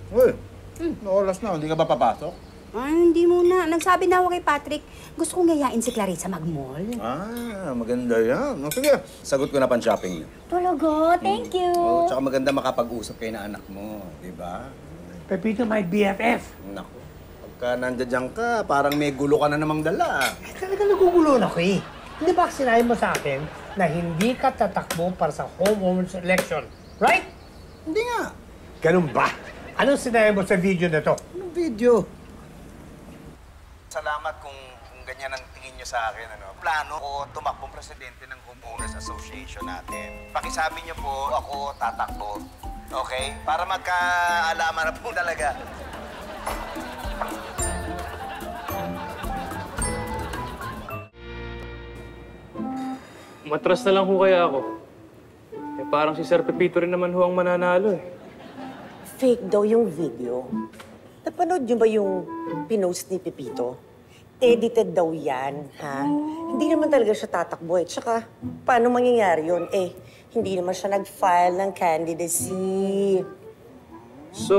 Uy, oras na. Hindi ka ba papasok? Ay, hindi muna. Nagsabi na ako kay Patrick. Gusto kong yayain si Clarissa mag-mall. Ah, maganda yan. Sige, sagot ko na pan-shopping niyo. Talaga? Thank you. Oh, tsaka maganda makapag-usap kayo na anak mo, di ba? Pepito, my BFF. Naku, pagka nandiyan ka, parang may gulo ka na namang dala. Talaga nagugulo na ako eh. Hindi ba sinabi mo sa akin na hindi ka tatakbo para sa homeowners election? Right? Hindi nga. Ganun ba? Anong sinabi mo sa video na to? Anong video? Salamat kung ganyan ang tingin nyo sa akin. Plano ko tumakbong presidente ng Homeowners Association natin. Pakisabi nyo po, ako tatakbo. Okay? Para magkaalaman na po talaga. Matras na lang ho kaya ako. Eh parang si Sir Pepito rin naman ho ang mananalo eh. Fake daw yung video. Napanood niyo ba yung pinost ni Pepito? Edited daw yan, ha? Hindi naman talaga siya tatakbo eh. Tsaka, paano mangyayari yun? Eh, hindi naman siya nag-file ng candidacy. So,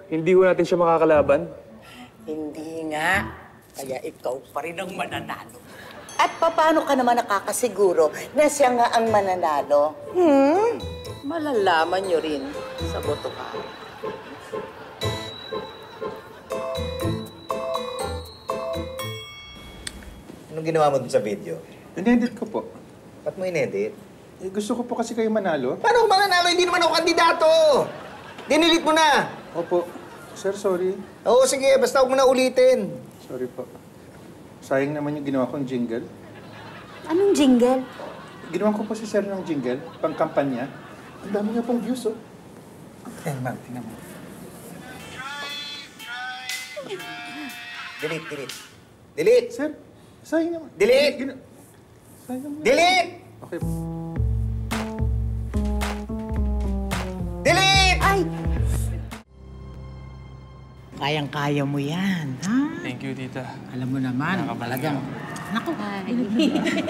hindi ho natin siya makakalaban? Hindi nga. Kaya ikaw pa rin ang mananalo. At paano ka naman nakakasiguro na siya nga ang mananalo? Malalaman niyo rin sa boto ka. Anong ginawa mo dun sa video? Inedit ko po. Ba't mo inedit? Eh, gusto ko po kasi kayo manalo. Paano ko mananalo? Hindi naman ako kandidato! Dinilit mo na! Opo. Sir, sorry. Oo, sige. Basta huwag mo na ulitin. Sorry po. Sayang naman yung ginawa kong jingle. Anong jingle? Ginawa ko po si Sir ng jingle, pang-kampanya. Ang dami nga pong views, oh. Tingnan mo. Delete. Delete! Sir, sayang naman. Delete! Sayang naman. Delete! Okay. Delete! Ay! Kayang-kaya mo yan, ha? Thank you, tita. Alam mo naman, talagang... Naku,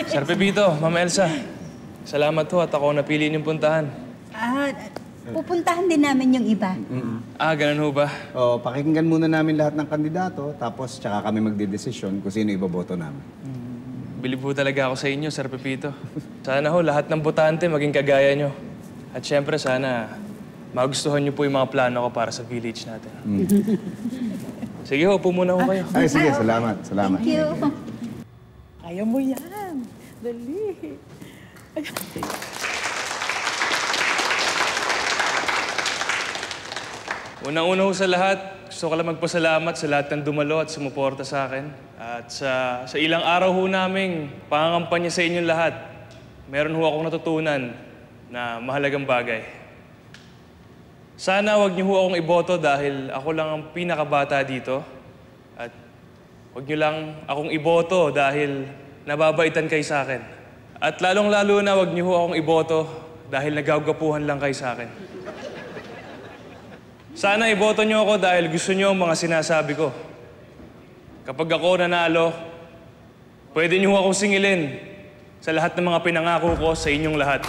Sir Pepito, Ma'am Elsa. Salamat ho at ako napili niyong puntahan. Pupuntahan din namin yung iba. Ah, ganun ho ba? Oh, pakinggan muna namin lahat ng kandidato, tapos tsaka kami magdedesisyon kung sino iboboto namin. Bilib ho talaga ako sa inyo, Sir Pepito. Sana ho, lahat ng botante maging kagaya nyo. At syempre, sana magustuhan nyo po yung mga plano ko para sa village natin. Sige ho, upo muna ho kayo. Ay, sige. Salamat. Thank you. kaya mo yan. Dali. Unang-una ho sa lahat, gusto ko lang magpasalamat sa lahat ng dumalo at sumuporta sa akin. At sa ilang araw ho naming pangangampanya sa inyong lahat, meron ho akong natutunan na mahalagang bagay. Sana wag niyo ho akong iboto dahil ako lang ang pinakabata dito. At wag niyo lang akong iboto dahil nababaitan kayo sa akin. At lalong-lalo na wag niyo ho akong iboto dahil nagagapuhan lang kayo sa akin. Sana iboto niyo ako dahil gusto niyo ang mga sinasabi ko. Kapag ako nanalo, pwede niyo akong singilin sa lahat ng mga pinangako ko sa inyong lahat.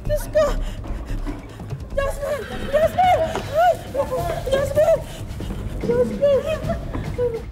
Diyos ko! Jasmine! Jasmine! Jasmine! Jasmine!